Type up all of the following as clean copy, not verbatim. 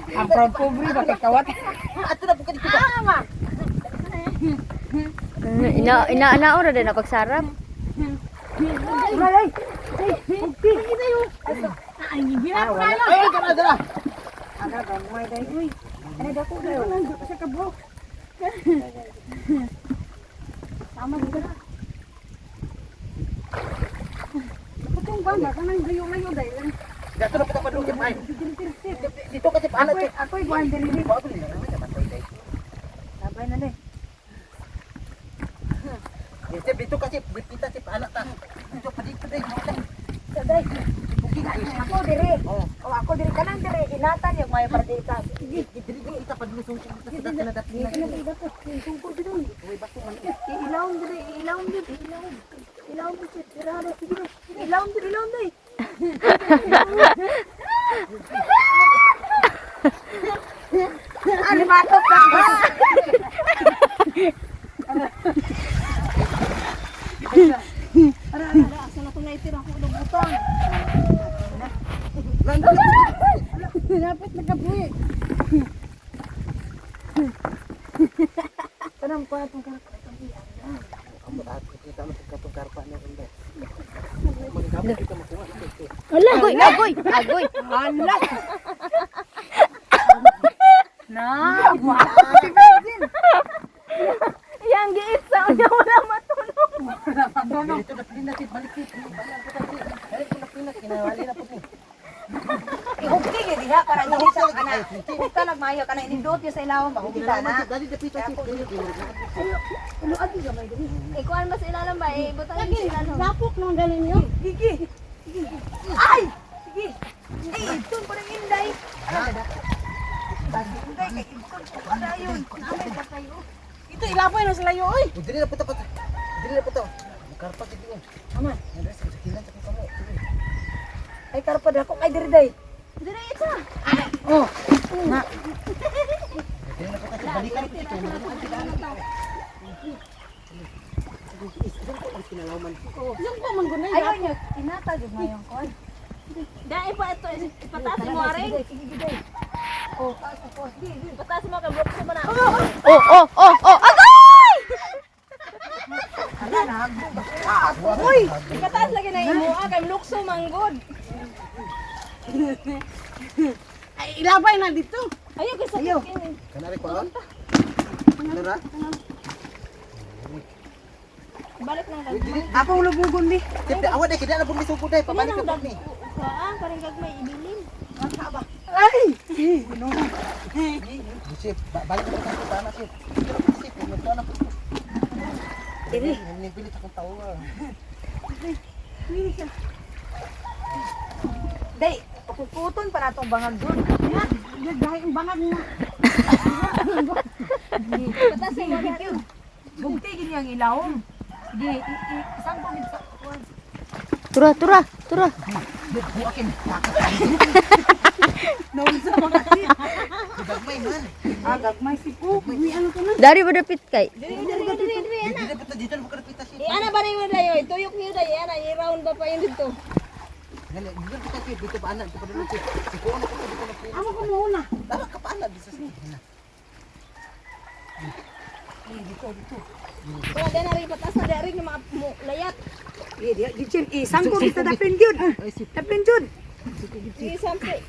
Ang proud pobre bakit kawat? Ato na bukan dito. Ina ora din napagsarap. Ay, bukti. Ay, gibira pa na. Ay, dara. Aga gamay dai uy. Ano dako dayo? Nandito sa kabro. Sama dito. Putong banda kanang layo-layo dai. Dito na kita padung kay. Dito kasi paano to? Ako iguan dili. Bago ni naman namatay dai. Sabay na dai. Dito kasi bipita si anak ta. Dito pa dito dai. Saday. Ako diri. Oh, ako diri kanang diri inatan yung may partita. Sige, dili kita padlusong kita na dapat na. Sungkol dito. Uy, bako man. Ilawon diri, ilawon diri. Ilawon diri. Tirado sige. Ilawon diri. Ano matok ka ba? Ara, asa na ko naitira ko ng butang. Dapat nakabuhi. Tanam ko atong karpa. Amo ta kita mo katong karpa na ron dai. Magkamo kita makuha ito. Agoy. Alas. Na, yang giit sa unya wala matulog. Dito na pinati balik dito. Balik na pinati kinawali na pud ni. Okay gyud diha para dili sa kana. Kita nagmayo kana inindot sa ilawom ba kita na. Dali dapito si Ano agi gamay diri. Kuan mas ilalam ba butang lagi ilalam. Lapok nang galing niyo. Sige. Ay! Sige. Ito pa rin inday. Inday kay ito pa na yun. Namay pa tayo. Ito ilapay na sila yun. Dili na puto. Dili na puto. Karpa gid yun. Aman. Nandres sa kilan sa kamo. Ay karpa dako kay diri day. Diri isa. Oh. Na. Dili na puto balikan ko ito. Yung pa man gunay. Ayaw niyo tinata jud mayong kon. Dai pa ito, ipataas mo aring. Oh, ako. Ipataas mo kay bukso mo na. Oh, agoy! Ala na hagbo. Uy, ipataas lagi na imo kay lukso manggod. Ay ilabay na dito. Ayo kay sa Ayaw. kini. Kanari ko on. Nara. Balik nang gagmay. Ako lubugon di. Tip awat dai kida na bumi sugod dai pabalik ka ni. Saan parang gagmay ibilin. Ay. No. Sip, balik ka sa tanah sip. Sip, mo to na. Dili. Ni pilit akong tawo. Day, puputon pa natong bangag doon. Yan, dahil ang bangag mo. Pataas mo Bukti, bukti gini ang ilawom. Sige, isang pumit sa kuwan. Tura. Buakin. Naunsa mga sit. Gagmay man. Gagmay si Po. May ano ka na? Dari ba dapit kay? Diri Dili puto dito na bukan pita sip. ana ba rin dayo? Tuyok niyo dayo ana i-round ba pa yun dito. Gali, dito kita sip dito pa anak dito pa dito sip. Ko na ko dito na. Amo ko muna. Tama ka pa anak dito sip. Kung ada na rin pataas na dari ni mga layat. Di chen, isang ko kita dapin jud. Dapin jud. Isampe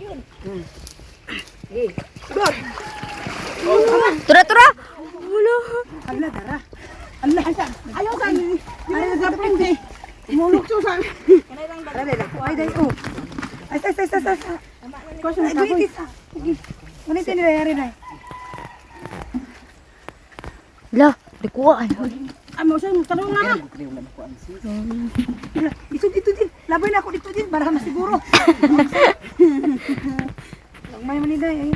yun. God. Tura. Allah dara. Allah asan. Ayaw sa ni. Ari dapin di. Muluk so sa. Kanay lang ba? Dali lang. Ay dai oh. Ay. Ko sa kapoy. Ano tin nilayari na? Lah, dikuan. Amo sa tanong na. Kriyo na ko ang sip. Dito din. Labay na ako dito din para masiguro. Lang may maniday.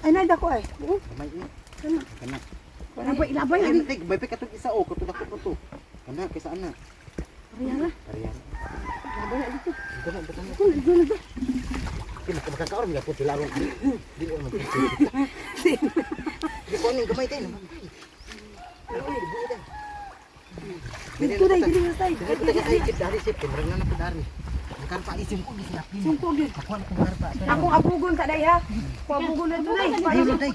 Ay nay dako ay. Kamay ni. Kana. Labay Ay, lagi. bay pa katong isa o katong dako to. Kana kaysa ana. Ariya. Ariyan. Labay na dito. Kana betul. Dito na. Kini makakaor nga po tilaron. Dili man. Di ko ning gamay din. Dito na, dito na tayo. Dito tayo ay kit dari sip, kamera na po dari. karpa isim ko di sinapin. Sungkog yun. Ako ang karpa. Akong abugon ka day ha. Ako abugon na ito day. Dili day.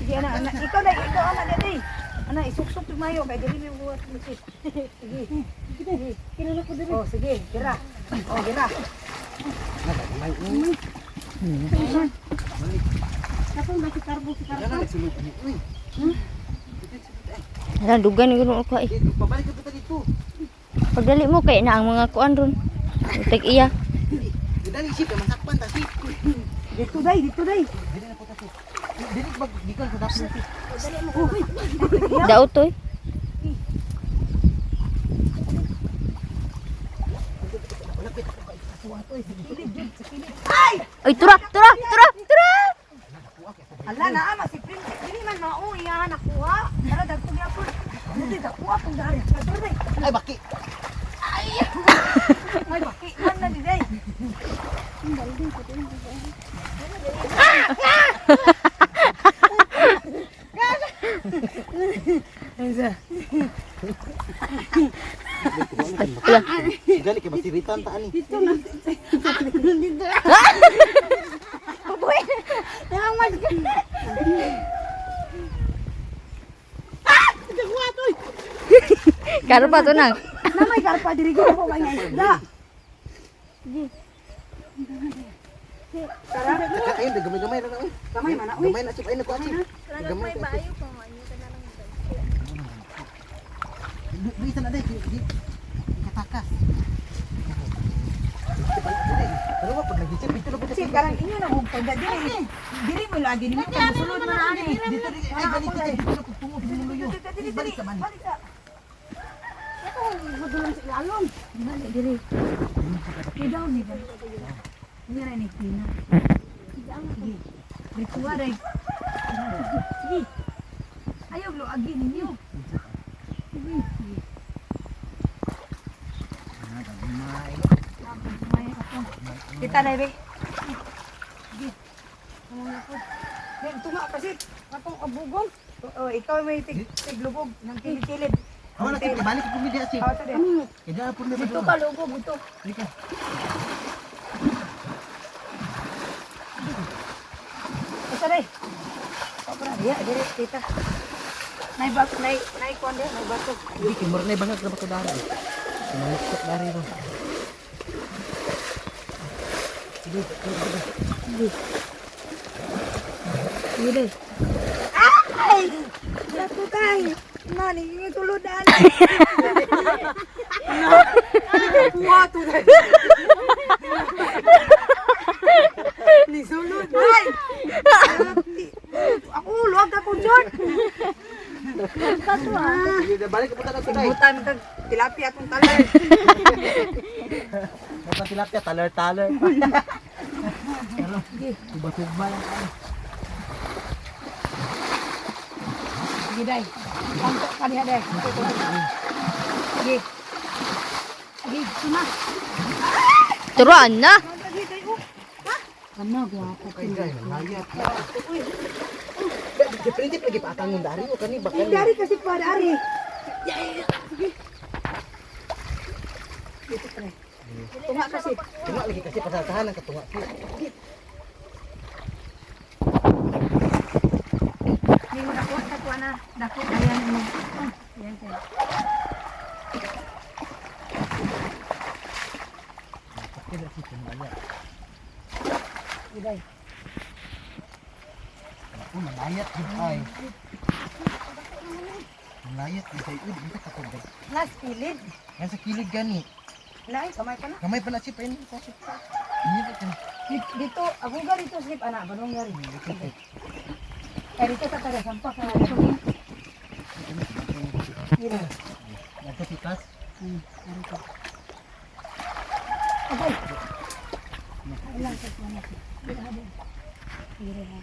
Sige ana, ana. Ikaw day, ikaw ana day. Ana, isuksok yung mayo. Kaya dili may buhat mo si. Sige. Sige. Kilala ko dili. Oh, sige. Gira. Oh, gira. May uy. Kapag ba si Carbo si Carbo? Jangan nagsulod ni. Uy. Hala, dugan gano'n ko eh. Pabalik ka pa dito. Pagdali mo kay na ang mga kuan ron. Tag iya. Dali sip masakpan ta sip. Dito day, dito day. Dili na po ta sip. Dili bag di ka sa dapit sip. Daot to eh. Lapit ako kay kasuwa to. Ay, tura, tura, tura, tura. Ala na ama si Prince. Dili man mao iya nakuha. Tara dagko niya po. Dili dakuha pang dari. Dito day. Ay baki. Ay baki man na di day. Wala. Gali kay masiritan ta ani. Dito na. Dito. Boy. Yang mas. Dakuha to. Karpa to nang. Namay karpa diri ko po may isda. Tara. Ayun gamay-gamay na uy. Kamay man uy. Gamay na sip ay nako sip. Gamay na. Bayo pa man yun na lang. Di sana day di katakas. Pero mo pag nag-isip dito na Kasi karang inyo na hugpag diri. Diri mo lagi nimo kasulod man ani. dito ay gali dito na pagtungo sa luyo. Balik ka man. Balik ka. Ito madulang sa lalong. Diri. Idaw ni ba? Ini ra ni Tina. Sige. Rituwa ray. Sige. Ayaw lo agi ninyo. Sige. Kita na be. Sige. Tunga kasi atong abugong. Oh, ikaw may tiglubog ng kilid-kilid. Awan na sip balik ko mi dia sip. Oh, tadi. Kaya pun na Ito ka lubog ito. Ika. Ito rin. Sobra. Ya, diri tita. Nay bato, nay kuan dia, nay bato. Di kimur na banget na bato dari. Sumalok dari ro. Sige. Sige deh. Ay! Jatuh tay. Nani, ini tuludan. Kuat tuh. Ni sulud. Ay! Aku luag ako dyan. Kato ah. Sige, balik ka na tunay. Butan kag tilapia akong taler. Dapat tilapia taler-taler. Tuba-tuba lang. Sige day. Kantok ka niya day. Sige. Sige, suna. Turuan na. Sige day. Ano gwapo Kay guys, hayat. Di prinsip lagi patangon dari o kani bakal. dari kasi pa dari. Sige. Dito pre. Tunga kasi. Cuma lagi kasih pasasahan ng katunga. Hindi mo nakuha na. Dako ayan mo. Ayan kayo. Kaya si tumaya. Iday. Ako malayat gid ay. Malayat gid ay ud kita katugay. Last kilid. Yan sa kilid gani. Lai, kamay pa na. Kamay pa na si pen. Ini kan. Dito, ako nga dito slip anak, banong nga rin. Kaya dito sa taga sampah na ito. Gila. Ada tikas. Okay. Ilang sa mana? Gila ha. Gila ha.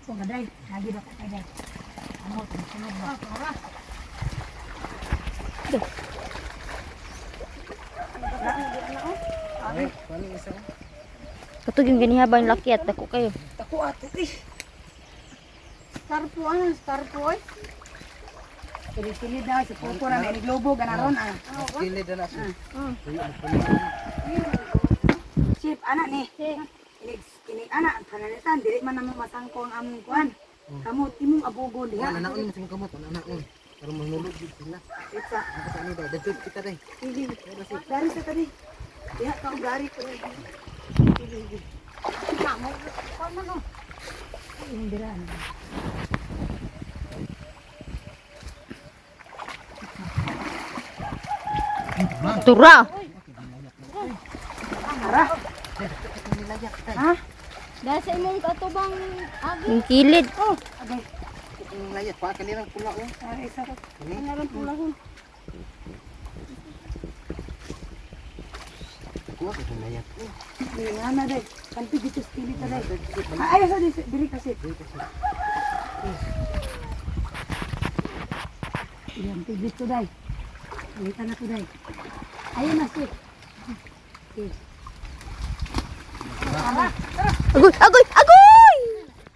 So, gaday. Lagi dapat gaday. Amo, sunod ba? Para. Ay, paano isa? Katog yung ganihabang lakiat ako kayo. Tako ate. Starpo ano? Starpo ay? Kilid na si Pupo na may globo ganaron ah. Kilid na siya. Chip ana ni. Ini anak panalitan dili man namo masangko ang among kuan. Kamot imong abugon diha. Anak ni masing kamot anak ni. Para manulog gid sila. Itsa. Ako sa ni dai. Dagdag kita dai. Sige. Dari sa tadi. Diha ka og gari ko. Sige. Kamo kuan man no. Yung diran. Tura. Ara. Ha? Dahil sa imong katubang agi. Yung kilid. Oh, agay. Ang layat pa kanirang pula oh. Ay, isa ka. Meron pula ko. Kuha ka ng layat. Dili na dai. Kanti dito skili ta dai. Ay, sa diri kasi. Yan tigit to dai. Kita na to dai. Ayun na si. Agoy, agoy, agoy!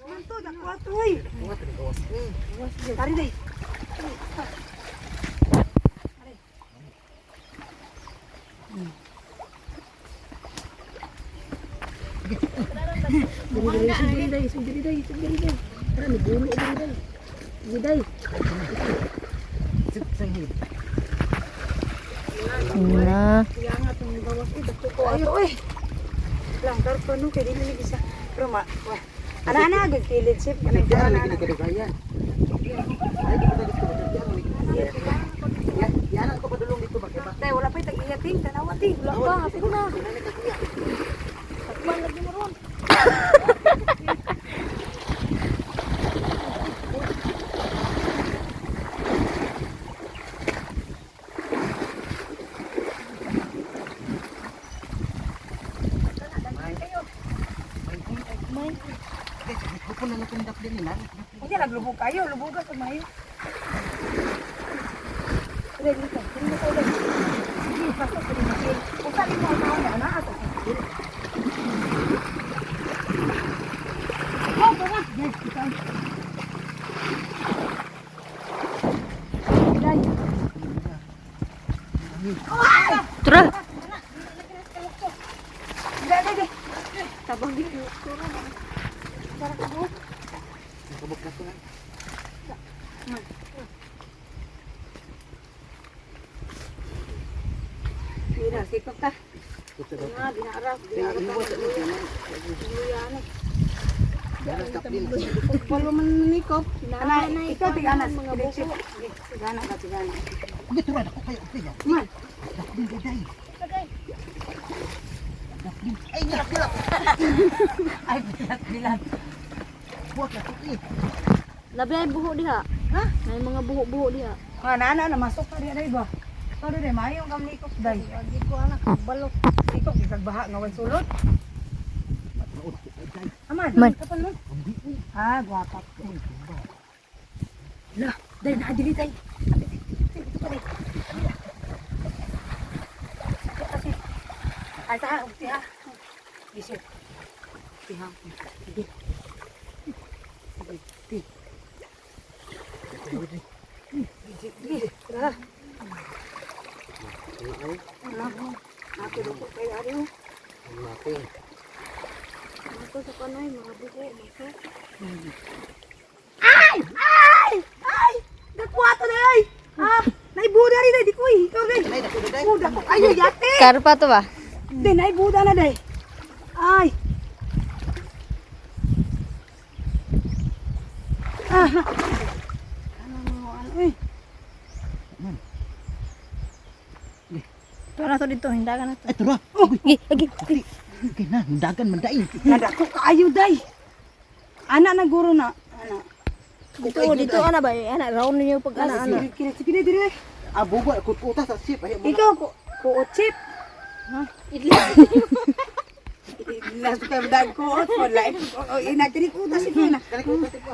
Manto dako atoy. Kuha ka ng gawas. Tari dai. Sundiri dai. Tara ni bulo diri dai. Diri dai. Sit sang hid. Na. Yangat ng gawas ko dako ko ayo oy. Lang karto no kay dili ni isa. Pero ma. Ana agad kilid sip kanang Kaya ana. lagi nagkadagayan. Ay di ko dito ba. Yan ako padulong dito ba kaya ba? Tay wala pa tag-iyating tanawati. Wala pa happy ko na. Takban lagi mo ron. Ako na natundap din nila. Hindi naglubog kayo, lubugas sa mayo. Dali dito, dali ko ulit. Sige, pasok ko din kasi. Kung saan mo ang mga na ato. Oh, tara. Yes, ikaw. Dai. Tura. Dali. Tabang di. Para ka buhok. Kabuk na ko na. Mira, sikap ka. Kusa daw. Nga, dinarap. Kaya iwas sa ito. Yan stop din. Walo man nikop. Ana, ikaw tiganas. Tigana ka, tigana. Dito ra ako kayo kaya. Man. Dakdin day. Ay, nilak. Ay, bilat. Buat na ko eh. Labi ay buho diha. Ha? May mga buho-buho diha. Mga nana na masok ka diya ba? Pero dai mayong kam nikop dai. Lagi ko anak balok. Nikop di kagbaha nga wan sulod. Aman, Man. kapal mo. Ah, gwapa. Lah, dai na diri dai. Ay sa ukti ha. Bisip. Tiha. Sige. Sige. Sige. Tara. Ano? Nakiloko kayo ari. Natin. Ito sa kanay mga buho, maso. Ay! Dakwato na ay! Ah, naibuda rin ay di ko eh. Ikaw dai. Ay, dako day. Buda ko. Ayo yate. Karpa to ba? Di naibuda na dai. Ay. Ah. Ano eh? Ito na to dito, hindagan na to. Ay, tara. Gi, agi. Okay na, dagan man dai. Nadako kaayo dai. Ana na guro na. Ana. Dito ana ba? Ana round niyo pag ana. Kira dire. Abo ba ko utas sa sip ay mo. Ikaw ko chip. Idli. Ilas ka dag ko. Wala. Inagtiri ko utas ito na. Kali ko utas ko.